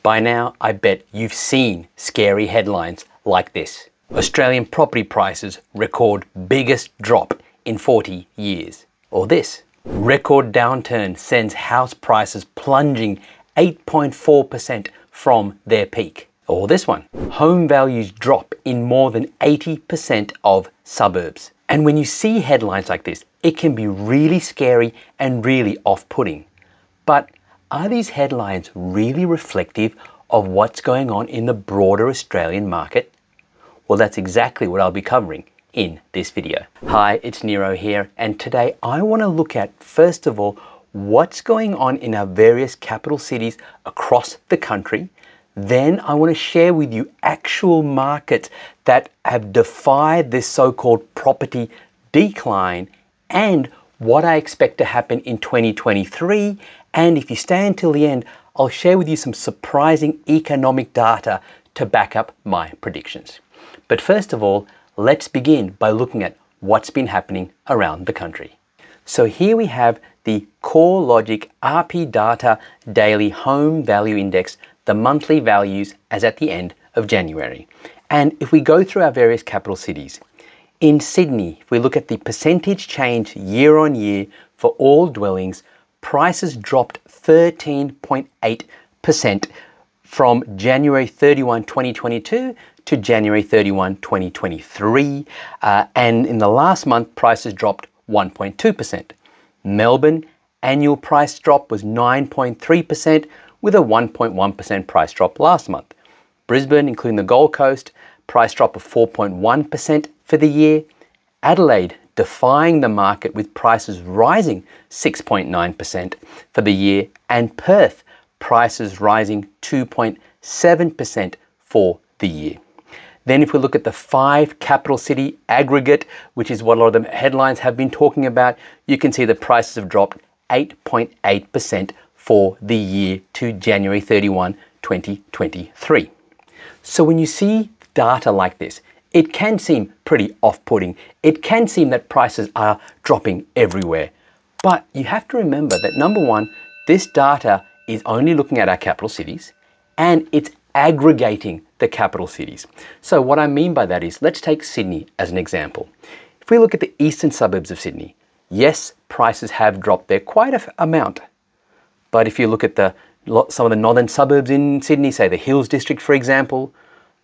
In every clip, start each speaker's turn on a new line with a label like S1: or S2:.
S1: By now, I bet you've seen scary headlines like this. Australian property prices record biggest drop in 40 years. Or this, record downturn sends house prices plunging 8.4% from their peak. Or this one, home values drop in more than 80% of suburbs. And when you see headlines like this, it can be really scary and really off-putting. But are these headlines really reflective of what's going on in the broader Australian market? Well, that's exactly what I'll be covering in this video. Hi, it's Nero here, and today I want to look at, first of all, what's going on in our various capital cities across the country. Then I want to share with you actual markets that have defied this so-called property decline and what I expect to happen in 2023. And if you stay until the end, I'll share with you some surprising economic data to back up my predictions. But first of all, let's begin by looking at what's been happening around the country. So here we have the CoreLogic RP Data Daily Home Value Index, the monthly values as at the end of January. And if we go through our various capital cities, in Sydney, if we look at the percentage change year on year for all dwellings, prices dropped 13.8% from January 31, 2022 to January 31, 2023. And in the last month, prices dropped 1.2%. Melbourne, annual price drop was 9.3%, with a 1.1% price drop last month. Brisbane, including the Gold Coast, price drop of 4.1% for the year. Adelaide, defying the market with prices rising 6.9% for the year. And Perth, prices rising 2.7% for the year. Then if we look at the 5 capital city aggregate, which is what a lot of the headlines have been talking about, you can see the prices have dropped 8.8% for the year to January 31, 2023. So when you see data like this, it can seem pretty off-putting. It can seem that prices are dropping everywhere. But you have to remember that, number one, this data is only looking at our capital cities and it's aggregating the capital cities. So what I mean by that is, let's take Sydney as an example. If we look at the eastern suburbs of Sydney, yes, prices have dropped there quite an amount. But if you look at some of the northern suburbs in Sydney, say the Hills District, for example,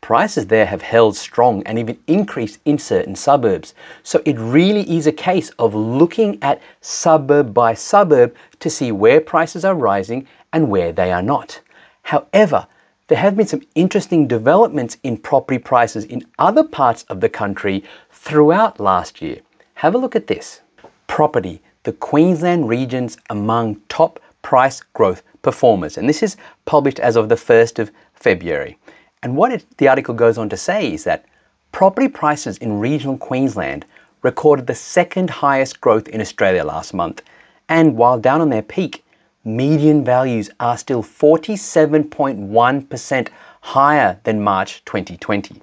S1: prices there have held strong and even increased in certain suburbs. So it really is a case of looking at suburb by suburb to see where prices are rising and where they are not. However, there have been some interesting developments in property prices in other parts of the country throughout last year. Have a look at this. Property, the Queensland region's among top price growth performers. And this is published as of the 1st of February. And what the article goes on to say is that property prices in regional Queensland recorded the second highest growth in Australia last month. And while down on their peak, median values are still 47.1% higher than March 2020.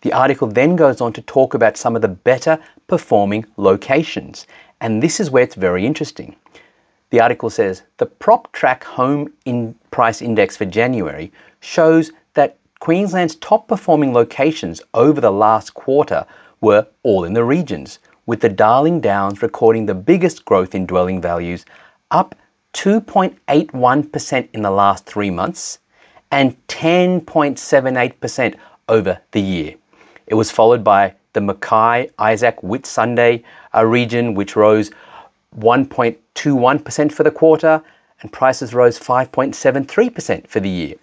S1: The article then goes on to talk about some of the better performing locations. And this is where it's very interesting. The article says the PropTrack Home Price Index for January shows that Queensland's top performing locations over the last quarter were all in the regions, with the Darling Downs recording the biggest growth in dwelling values, up 2.81% in the last 3 months and 10.78% over the year. It was followed by the Mackay, Isaac, Whitsunday region, which rose 1.21% for the quarter, and prices rose 5.73% for the year.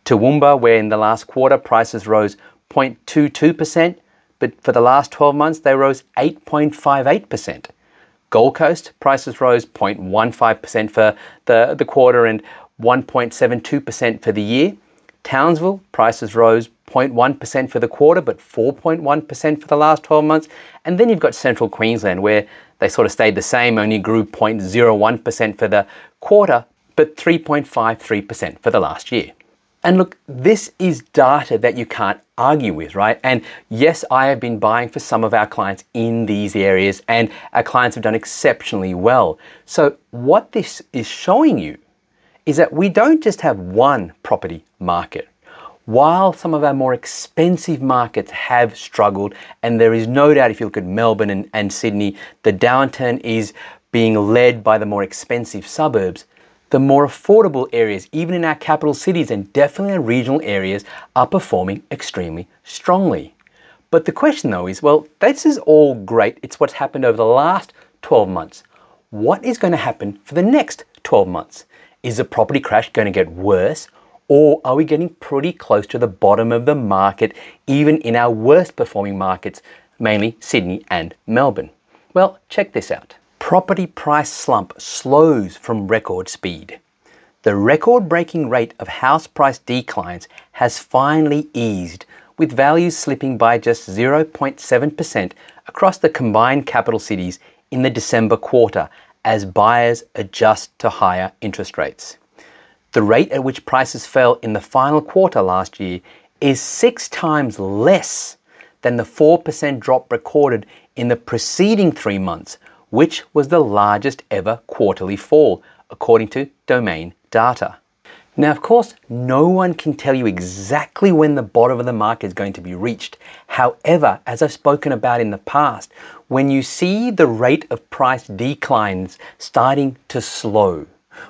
S1: Toowoomba, where in the last quarter prices rose 0.22%, but for the last 12 months they rose 8.58%. Gold Coast, prices rose 0.15% for the quarter and 1.72% for the year. Townsville, prices rose 0.1% for the quarter, but 4.1% for the last 12 months. And then you've got Central Queensland, where they sort of stayed the same, only grew 0.01% for the quarter, but 3.53% for the last year. And look, this is data that you can't argue with, right? And yes, I have been buying for some of our clients in these areas, and our clients have done exceptionally well. So what this is showing you is that we don't just have one property market. While some of our more expensive markets have struggled, and there is no doubt if you look at Melbourne and Sydney, the downturn is being led by the more expensive suburbs, the more affordable areas, even in our capital cities and definitely in regional areas, are performing extremely strongly. But the question though is, well, this is all great. It's what's happened over the last 12 months. What is going to happen for the next 12 months? Is the property crash going to get worse? Or are we getting pretty close to the bottom of the market, even in our worst performing markets, mainly Sydney and Melbourne? Well, check this out. Property price slump slows from record speed. The record-breaking rate of house price declines has finally eased, with values slipping by just 0.7% across the combined capital cities in the December quarter as buyers adjust to higher interest rates. The rate at which prices fell in the final quarter last year is 6 times less than the 4% drop recorded in the preceding 3 months, which was the largest ever quarterly fall, according to Domain data. Now, of course, no one can tell you exactly when the bottom of the market is going to be reached. However, as I've spoken about in the past, when you see the rate of price declines starting to slow,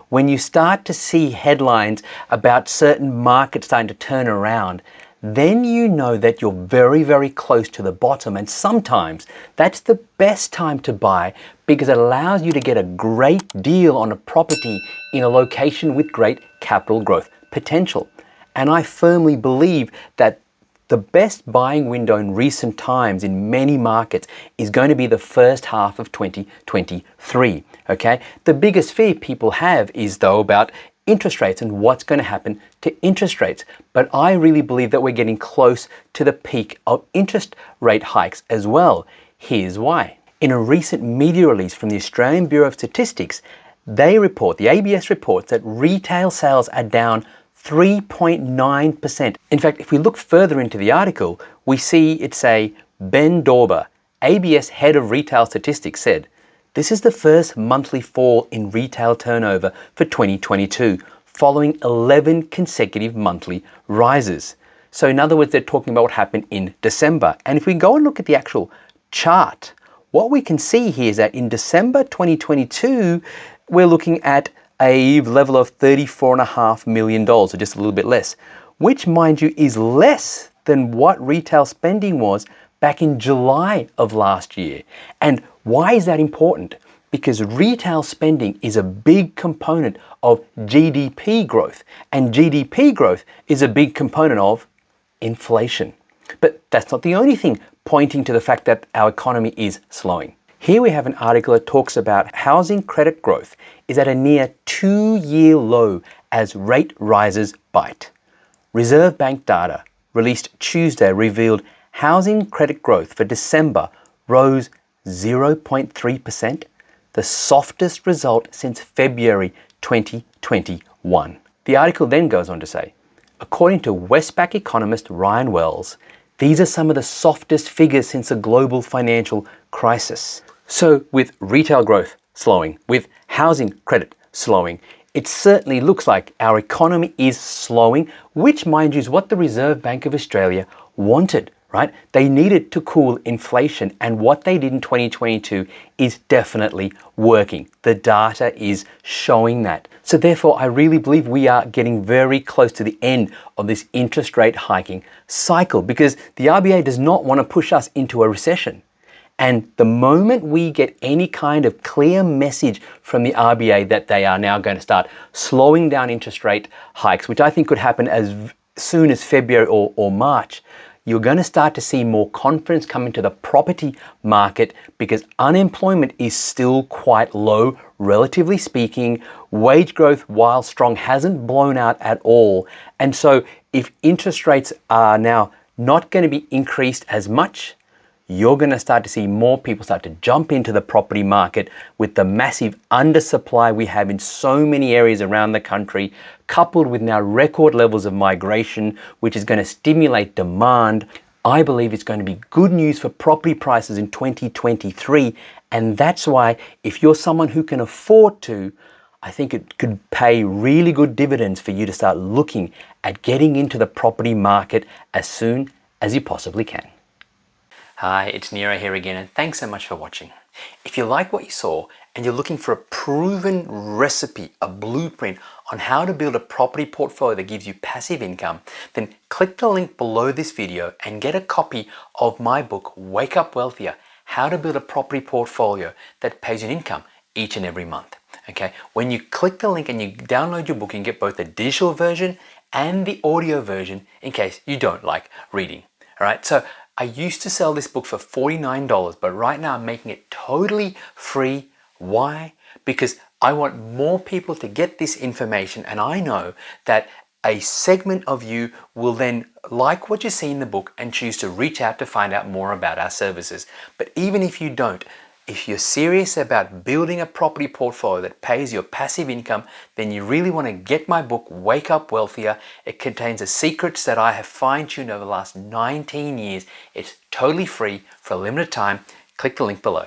S1: when you start to see headlines about certain markets starting to turn around, then you know that you're very, very close to the bottom. And sometimes that's the best time to buy because it allows you to get a great deal on a property in a location with great capital growth potential. And I firmly believe that the best buying window in recent times in many markets is going to be the first half of 2023. Okay, the biggest fear people have is though about interest rates and what's going to happen to interest rates. But I really believe that we're getting close to the peak of interest rate hikes as well. Here's why. In a recent media release from the Australian Bureau of Statistics, the ABS reports that retail sales are down 3.9%. In fact, if we look further into the article, we see it say Ben Dauber, ABS head of retail statistics, said, "This is the first monthly fall in retail turnover for 2022, following 11 consecutive monthly rises." So in other words, they're talking about what happened in December. And if we go and look at the actual chart, what we can see here is that in December 2022, we're looking at a level of $34.5 million, or just a little bit less, which, mind you, is less than what retail spending was back in July of last year. And why is that important? Because retail spending is a big component of GDP growth, and GDP growth is a big component of inflation. But that's not the only thing pointing to the fact that our economy is slowing. Here we have an article that talks about housing credit growth is at a near 2-year low as rate rises bite. Reserve Bank data released Tuesday revealed housing credit growth for December rose 0.3%, the softest result since February 2021. The article then goes on to say, according to Westpac economist Ryan Wells, these are some of the softest figures since the global financial crisis. So with retail growth slowing, with housing credit slowing, it certainly looks like our economy is slowing, which, mind you, is what the Reserve Bank of Australia wanted, right? They needed to cool inflation, and what they did in 2022 is definitely working. The data is showing that. So therefore, I really believe we are getting very close to the end of this interest rate hiking cycle, because the RBA does not want to push us into a recession. And the moment we get any kind of clear message from the RBA that they are now going to start slowing down interest rate hikes, which I think could happen as soon as February or March, you're going to start to see more confidence come into the property market, because unemployment is still quite low, relatively speaking. Wage growth, while strong, hasn't blown out at all. And so if interest rates are now not going to be increased as much, you're going to start to see more people start to jump into the property market with the massive undersupply we have in so many areas around the country, coupled with now record levels of migration, which is going to stimulate demand. I believe it's going to be good news for property prices in 2023. And that's why, if you're someone who can afford to, I think it could pay really good dividends for you to start looking at getting into the property market as soon as you possibly can. Hi, it's Nero here again, and thanks so much for watching. If you like what you saw and you're looking for a proven recipe, a blueprint on how to build a property portfolio that gives you passive income, then click the link below this video and get a copy of my book, Wake Up Wealthier, How to Build a Property Portfolio that pays you an income each and every month. Okay, when you click the link and you download your book, you can get both the digital version and the audio version in case you don't like reading. All right, so I used to sell this book for $49, but right now I'm making it totally free. Why? Because I want more people to get this information, and I know that a segment of you will then like what you see in the book and choose to reach out to find out more about our services. But even if you don't, if you're serious about building a property portfolio that pays your passive income, then you really want to get my book, Wake Up Wealthier. It contains the secrets that I have fine-tuned over the last 19 years. It's totally free for a limited time. Click the link below.